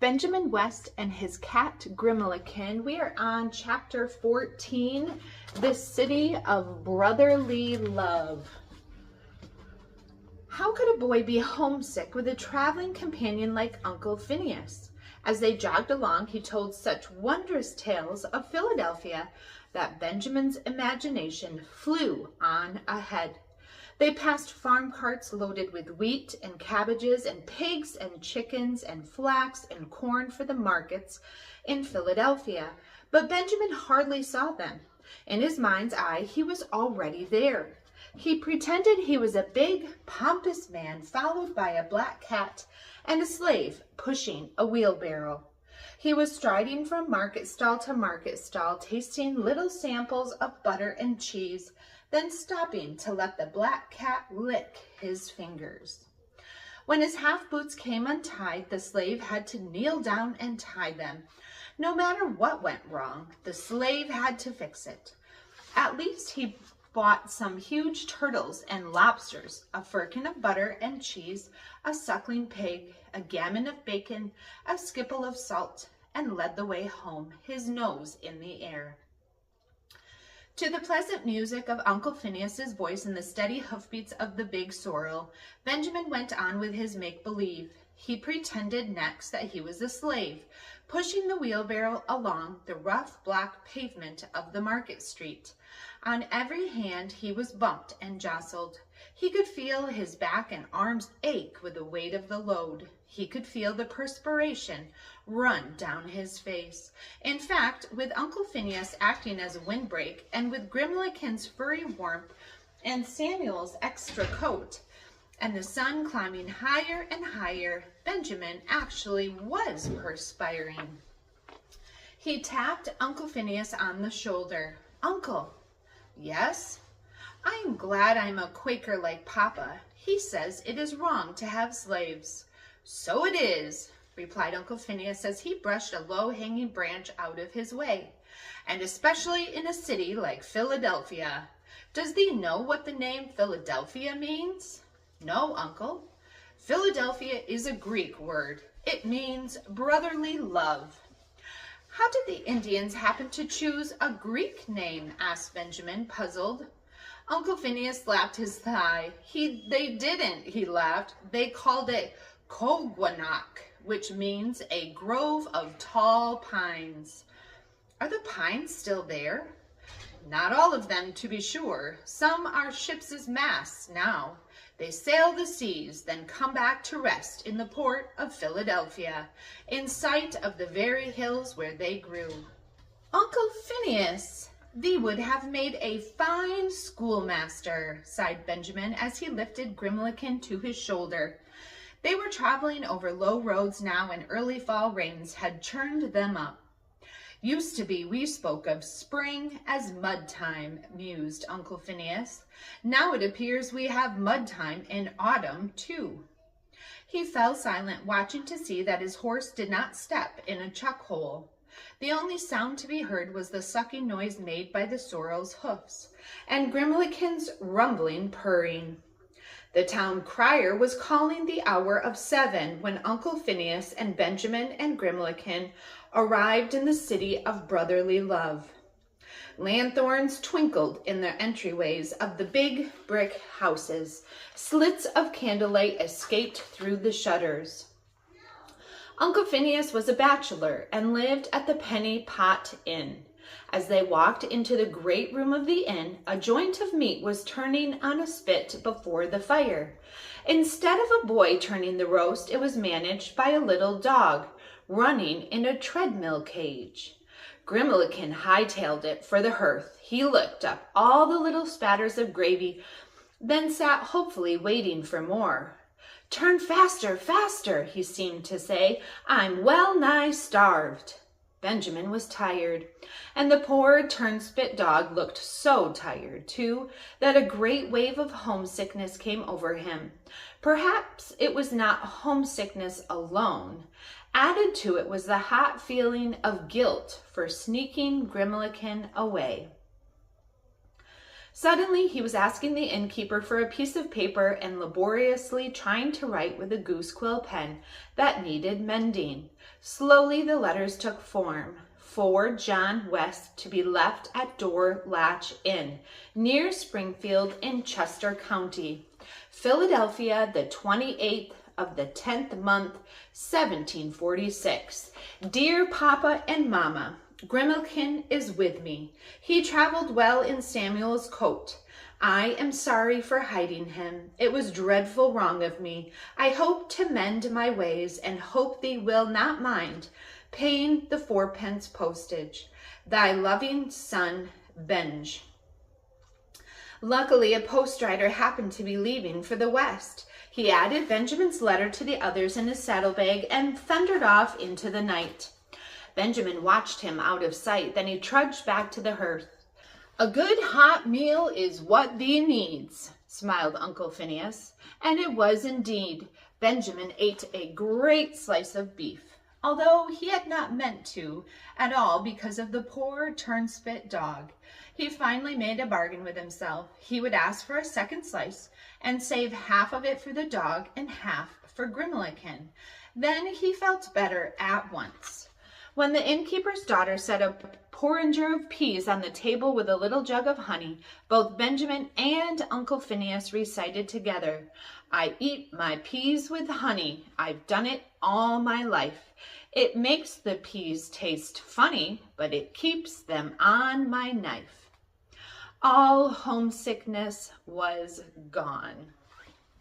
Benjamin West and his cat Grimalkin. We are on chapter 14, the city of brotherly love. How could a boy be homesick with a traveling companion like Uncle Phineas? As they jogged along, he told such wondrous tales of Philadelphia that Benjamin's imagination flew on ahead. They passed farm carts loaded with wheat and cabbages and pigs and chickens and flax and corn for the markets in Philadelphia, but Benjamin hardly saw them. In his mind's eye, he was already there. He pretended he was a big, pompous man followed by a black cat and a slave pushing a wheelbarrow. He was striding from market stall to market stall, tasting little samples of butter and cheese, then stopping to let the black cat lick his fingers. When his half boots came untied, the slave had to kneel down and tie them. No matter what went wrong, the slave had to fix it. At least he bought some huge turtles and lobsters, a firkin of butter and cheese, a suckling pig, a gammon of bacon, a skipple of salt, and led the way home, his nose in the air. To the pleasant music of Uncle Phineas's voice and the steady hoofbeats of the big sorrel, Benjamin went on with his make-believe. He pretended next that he was a slave, pushing the wheelbarrow along the rough black pavement of the market street. On every hand he was bumped and jostled. He could feel his back and arms ache with the weight of the load. He could feel the perspiration run down his face. In fact, with Uncle Phineas acting as a windbreak, and with Grimalkin's furry warmth and Samuel's extra coat, and the sun climbing higher and higher, Benjamin actually was perspiring. He tapped Uncle Phineas on the shoulder. "Uncle." "Yes?" "I'm glad I'm a Quaker like Papa. He says it is wrong to have slaves." "So it is," replied Uncle Phineas as he brushed a low-hanging branch out of his way, "and especially in a city like Philadelphia. Does thee know what the name Philadelphia means?" "No, Uncle." "Philadelphia is a Greek word. It means brotherly love." "How did the Indians happen to choose a Greek name?" asked Benjamin, puzzled. Uncle Phineas slapped his thigh. They didn't, he laughed. They called it Kogwanak, which means a grove of tall pines. "Are the pines still there?" "Not all of them, to be sure. Some are ships' masts now. They sail the seas, then come back to rest in the port of Philadelphia, in sight of the very hills where they grew." "Uncle Phineas, thee would have made a fine schoolmaster," sighed Benjamin as he lifted Grimalkin to his shoulder. They were traveling over low roads now, and early fall rains had churned them up. "Used to be we spoke of spring as mud time," mused Uncle Phineas. "Now it appears we have mud time in autumn, too." He fell silent, watching to see that his horse did not step in a chuck hole. The only sound to be heard was the sucking noise made by the sorrel's hoofs, and Grimalkin's rumbling purring. The town crier was calling the hour of 7 when Uncle Phineas and Benjamin and Grimalkin arrived in the city of brotherly love. Lanthorns twinkled in the entryways of the big brick houses. Slits of candlelight escaped through the shutters. Uncle Phineas was a bachelor and lived at the Penny Pot Inn. As they walked into the great room of the inn, a joint of meat was turning on a spit before the fire. Instead of a boy turning the roast, it was managed by a little dog running in a treadmill cage. Grimalkin hightailed it for the hearth. He licked up all the little spatters of gravy, then sat hopefully waiting for more. "Turn faster, faster," he seemed to say. "I'm well nigh starved." Benjamin was tired, and the poor turnspit dog looked so tired, too, that a great wave of homesickness came over him. Perhaps it was not homesickness alone. Added to it was the hot feeling of guilt for sneaking Grimalkin away. Suddenly, he was asking the innkeeper for a piece of paper and laboriously trying to write with a goose quill pen that needed mending. Slowly, the letters took form. For John West, to be left at Door Latch Inn, near Springfield in Chester County, Philadelphia, the 28th of the 10th month, 1746. Dear Papa and Mama, Grimalkin is with me. He traveled well in Samuel's coat. I am sorry for hiding him. It was dreadful wrong of me. I hope to mend my ways, and hope thee will not mind paying the 4 pence postage. Thy loving son, Benj. Luckily, a post-rider happened to be leaving for the West. He added Benjamin's letter to the others in his saddlebag and thundered off into the night. Benjamin watched him out of sight. Then he trudged back to the hearth. A good hot meal is what thee needs, smiled Uncle Phineas. And it was indeed. Benjamin ate a great slice of beef, although he had not meant to at all because of the poor turnspit dog. He finally made a bargain with himself. He would ask for a second slice and save half of it for the dog and half for Grimalkin. Then he felt better at once. When the innkeeper's daughter set a porringer of peas on the table with a little jug of honey, both Benjamin and Uncle Phineas recited together, I eat my peas with honey. I've done it all my life. It makes the peas taste funny, but it keeps them on my knife. All homesickness was gone.